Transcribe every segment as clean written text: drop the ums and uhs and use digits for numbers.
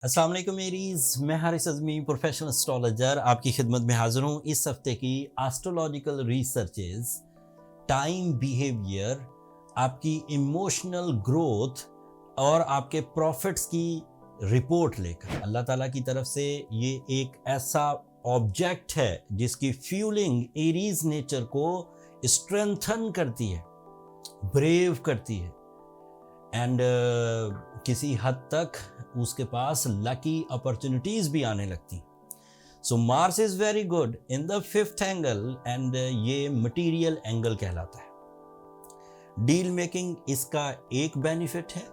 अस्सलाम वालेकुम मेरीज, मैं हारिस अज़मी प्रोफेशनल एस्ट्रोलॉजर आपकी खिदमत में हाजिर हूँ। इस हफ्ते की एस्ट्रोलॉजिकल रिसर्चेस, टाइम बिहेवियर, आपकी इमोशनल ग्रोथ और आपके प्रॉफिट्स की रिपोर्ट लेकर अल्लाह ताला की तरफ से ये एक ऐसा ऑब्जेक्ट है जिसकी फ्यूलिंग एरीज नेचर को स्ट्रेंथन करती है, ब्रेव करती है एंड किसी हद तक उसके पास लकी अपॉर्चुनिटीज भी आने लगती। So Mars is very good in the fifth angle and ये मटीरियल एंगल कहलाता है। डील मेकिंग इसका एक बेनिफिट है,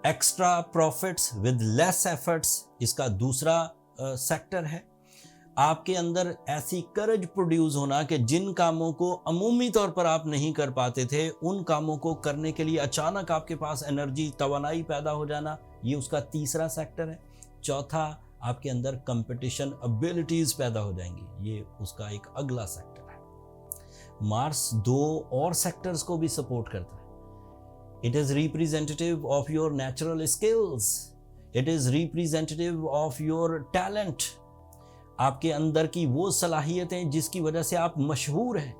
extra profits with less efforts इसका दूसरा सेक्टर है। आपके अंदर ऐसी करज प्रोड्यूस होना कि जिन कामों को अमूमी तौर पर आप नहीं कर पाते थे, उन कामों को करने के लिए अचानक आपके पास एनर्जी, तवानाई पैदा हो जाना, ये उसका तीसरा सेक्टर है। चौथा, आपके अंदर कंपटीशन एबिलिटीज पैदा हो जाएंगी, ये उसका एक अगला सेक्टर है। मार्स दो और सेक्टर्स को भी सपोर्ट करता है। It is representative of your natural skills, it is representative of your talent, आपके अंदर की वो सलाहियतें जिसकी वजह से आप मशहूर हैं,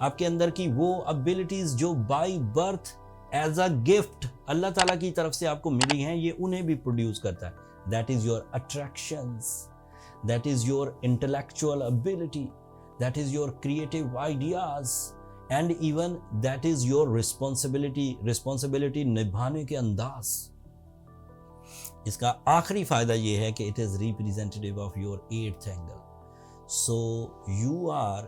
आपके अंदर की वो एबिलिटीज जो by birth as a gift Allah Taala की तरफ से आपको मिली हैं, ये उन्हें भी प्रोड्यूस करता है। That is your attractions, that is your intellectual ability, that is your creative ideas and even that is your responsibility निभाने के अंदाज। इसका आखिरी फायदा यह है कि it is representative of your eighth angle. So you are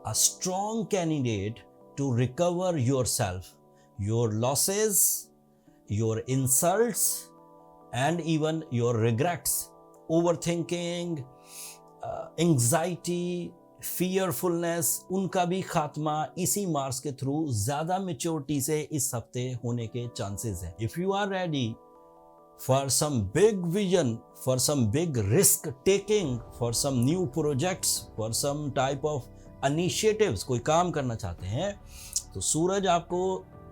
a strong candidate to recover your self, your losses, your insults and even your regrets, overthinking, anxiety, fearfulness, उनका भी खात्मा इसी मार्स के थ्रू ज्यादा maturity से इस हफ्ते होने के चांसेस हैं। If you are ready for some big vision, for some big risk taking, for some new projects, for some type of initiatives, कोई काम करना चाहते हैं, तो सूरज आपको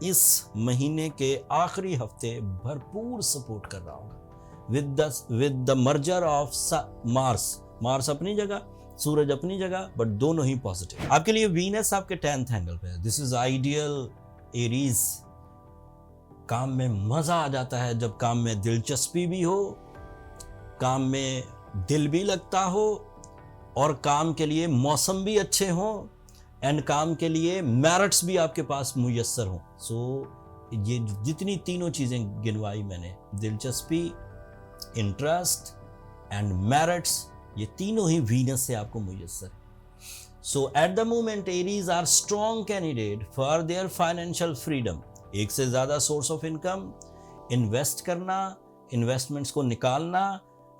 इस महीने के आखिरी हफ्ते भरपूर सपोर्ट कर रहा होगा with the merger of Mars अपनी जगह, सूरज अपनी जगह, बट दोनों ही पॉजिटिव। आपके लिए वीनस आपके 10th एंगल पे है। This is ideal Aries. काम में मजा आ जाता है जब काम में दिलचस्पी भी हो, काम में दिल भी लगता हो, और काम के लिए मौसम भी अच्छे हों, एंड काम के लिए मेरिट्स भी आपके पास मुयस्सर हों। सो ये जितनी तीनों चीज़ें गिनवाई मैंने, दिलचस्पी, इंटरेस्ट एंड मेरिट्स, ये तीनों ही वीनस से आपको मुयस्सर है। So at the moment Aries are strong candidate for their financial freedom. एक से ज़्यादा सोर्स ऑफ इनकम, इन्वेस्ट करना, इन्वेस्टमेंट्स को निकालना,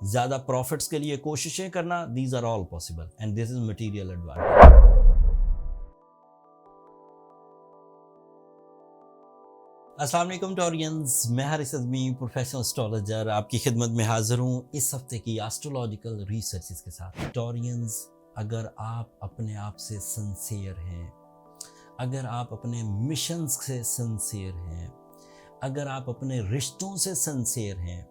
ज़्यादा प्रॉफिट्स के लिए कोशिशें करना, these are all possible and this is material advantage. अस्सलाम वालेकुम टॉरियंस, मैं हारिस अज़मी प्रोफेशनल एस्ट्रोलॉजर आपकी खिदमत में हाजिर हूँ इस हफ्ते की एस्ट्रोलॉजिकल रिसर्चेस के साथ। टॉरियंस, अगर आप अपने आप से सिंसियर हैं, अगर आप अपने मिशंस से सिंसियर हैं, अगर आप अपने रिश्तों से सिंसियर हैं,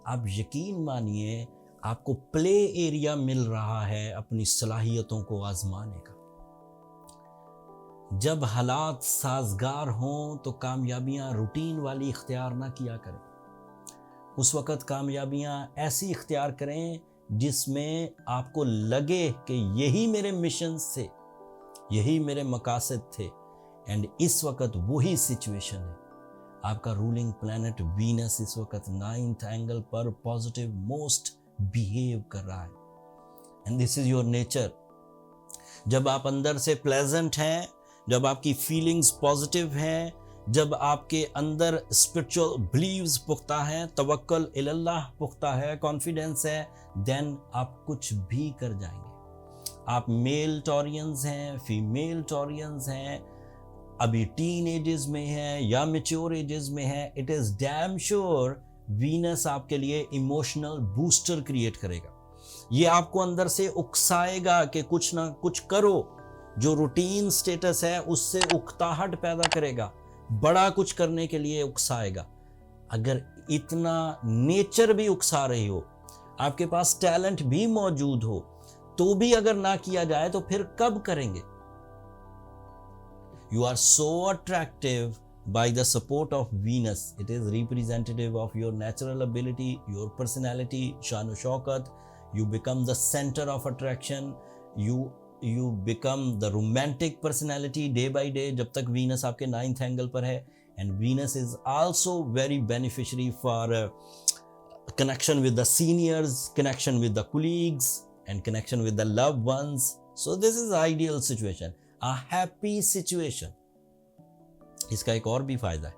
आप यकीन मानिए आपको प्ले एरिया मिल रहा है अपनी सलाहियतों को आजमाने का। जब हालात साजगार हों तो कामयाबियां रूटीन वाली इख्तियार ना किया करें। उस वक़्त कामयाबियां ऐसी इख्तियार करें जिसमें आपको लगे कि यही मेरे मिशन थे, यही मेरे मकासद थे, एंड इस वक्त वही सिचुएशन है। आपका रूलिंग प्लैनेट वीनस इस वक्त 9th एंगल पर पॉजिटिव मोस्ट बिहेव कर रहा है, and this is your nature. जब आप अंदर से प्लेजेंट हैं, जब आपकी फीलिंग्स पॉजिटिव हैं, जब आपके अंदर स्पिरिचुअल बिलीव्स पुख्ता हैं, तवक्कुल इल्लाह पुख्ता है, कॉन्फिडेंस है, देन आप कुछ भी कर जाएंगे। आप मेल टॉरियंस हैं, फीमेल टॉरियंस हैं, अभी टीन एजेस में हैं या मैच्योर एजेस में हैं, it is damn sure Venus आपके लिए इमोशनल बूस्टर क्रिएट करेगा। ये आपको अंदर से उकसाएगा कि कुछ ना कुछ करो, जो रूटीन स्टेटस है उससे उकताहट पैदा करेगा, बड़ा कुछ करने के लिए उकसाएगा। अगर इतना नेचर भी उकसा रही हो, आपके पास टैलेंट भी मौजूद हो, तो भी अगर ना किया जाए तो फिर कब करेंगे? You are so attractive by the support of Venus. It is representative of your natural ability, your personality, shan o shaukat. You become the center of attraction. You become the romantic personality day by day जब तक Venus आपके 9th angle पर है. And Venus is also very beneficiary for connection with the seniors, connection with the colleagues, and connection with the loved ones. So this is ideal situation, a happy situation. इसका एक और भी फायदा है.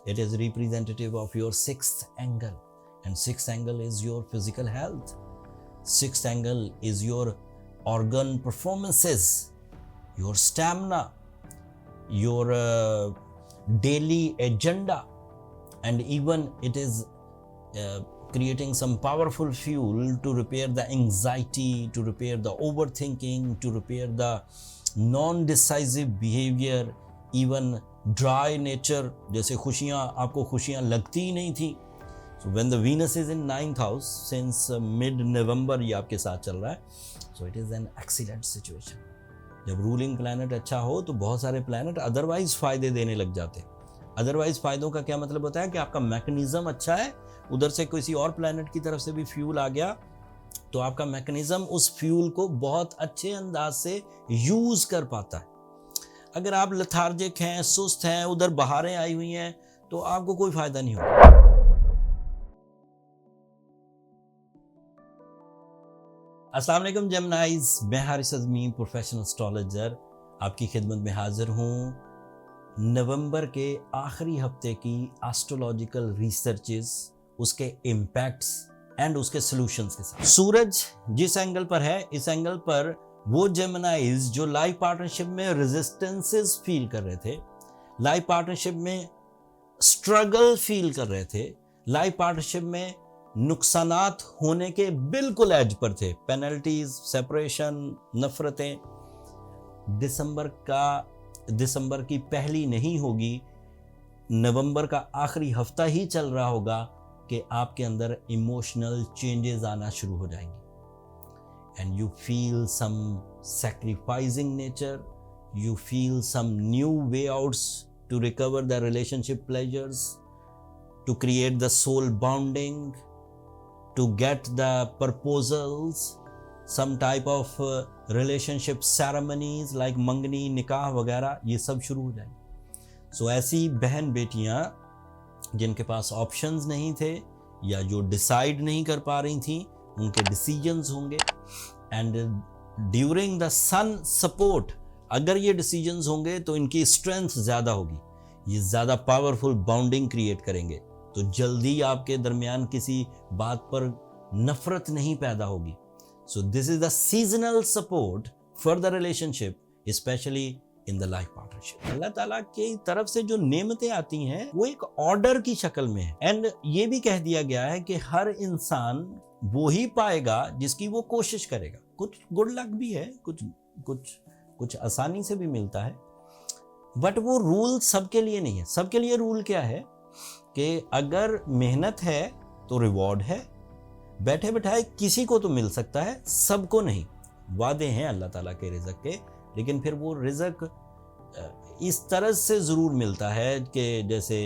It is representative of your 6th angle, and 6th angle is your physical health. 6th angle is your organ performances, your stamina, your daily agenda, and even it is creating some powerful fuel to repair the anxiety, to repair the overthinking, to repair the non-decisive behavior, even dry nature. जैसे खुशियाँ, आपको खुशियाँ लगती ही नहीं थी. So when the Venus is in 9th house since mid-November ये आपके साथ चल रहा है, so it is an excellent situation. जब रूलिंग प्लैनेट अच्छा हो तो बहुत सारे प्लैनेट अदरवाइज फायदे देने लग जाते हैं. अदरवाइज फायदों का क्या मतलब होता है कि आपका मैकेनिज्म अच्छा है, उधर से किसी और प्लैनेट की तरफ से भी फ्यूल आ गया तो आपका मैकेनिज्म उस फ्यूल को बहुत अच्छे अंदाज से यूज कर पाता है. अगर आप लेथार्जिक हैं, सुस्त हैं, उधर बहारें आई हुई हैं, तो आपको कोई फायदा नहीं होगा. अस्सलाम वालेकुम जेमिनाइज, मैं हारिस अज़मी प्रोफेशनल एस्ट्रोलॉजर आपकी खिदमत में हाजिर हूँ नवंबर के आखिरी हफ्ते की एस्ट्रोलॉजिकल रिसर्चेस, उसके इम्पैक्ट्स एंड उसके सॉल्यूशंस के साथ. सूरज जिस एंगल पर है, इस एंगल पर वो जेमिनाइज जो लाइफ पार्टनरशिप में रेजिस्टेंसेस फील कर रहे थे, लाइफ पार्टनरशिप में स्ट्रगल फील कर रहे थे, लाइफ पार्टनरशिप में नुकसानात होने के बिल्कुल एज पर थे, पेनल्टीज, सेपरेशन, नफरतें. दिसंबर की पहली नहीं होगी, नवंबर का आखिरी हफ्ता ही चल रहा होगा कि आपके अंदर इमोशनल चेंजेस आना शुरू हो जाएंगे. And you feel some sacrificing nature, you feel some new way outs to recover the relationship pleasures, to create the soul bonding, to get the proposals, some type of relationship ceremonies like मंगनी, निकाह वगैरह, ये सब शुरू हो जाएंगे. सो ऐसी बहन बेटियां जिनके पास ऑप्शंस नहीं थे या जो डिसाइड नहीं कर पा रही थी, उनके डिसीजंस होंगे. And during the sun support अगर ये डिसीजंस होंगे तो इनकी स्ट्रेंथ ज़्यादा होगी, ये ज़्यादा पावरफुल बॉन्डिंग क्रिएट करेंगे, तो जल्दी आपके दरमियान किसी बात पर नफरत नहीं पैदा होगी. So this is the seasonal support for the relationship, specially in the life partnership. Allah Taala की तरफ से जो नेमतें आती हैं वो एक ऑर्डर की शक्ल में है. एंड ये भी कह दिया गया है कि हर इंसान वो ही पाएगा जिसकी वो कोशिश करेगा. कुछ गुड लक भी है, कुछ आसानी से भी मिलता है, बट वो रूल सबके लिए नहीं है. सबके लिए रूल क्या है कि अगर मेहनत है तो रिवॉर्ड है, बैठे बैठाए किसी को तो मिल सकता है, सबको नहीं. वादे हैं अल्लाह ताला के रिज़्क़ के, लेकिन फिर वो रिज़्क़ इस तरह से ज़रूर मिलता है कि जैसे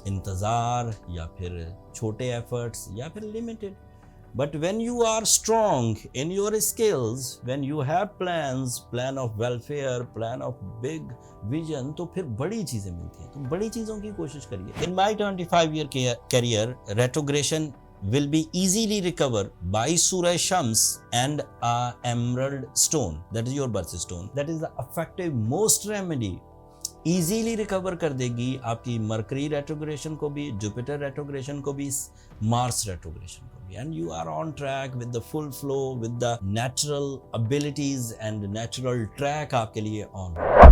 इंतज़ार या फिर छोटे एफर्ट्स या फिर limited. But when you are strong in your skills, when you have plan of welfare, plan of big vision, तो फिर बड़ी चीज़ें मिलती हैं. तो बड़ी चीज़ों की कोशिश करिए. इन माई 25-year career, retrogression will be easily recovered by Surah Shams and a emerald stone. That is your birth stone. That is the effective most remedy. Easily recover कर देगी आपकी मरकरी रेट्रोग्रेशन को भी, जुपिटर रेट्रोग्रेशन को भी, Mars retrogression को भी. And you are on track with the full flow, with the natural abilities and natural track आपके लिए on.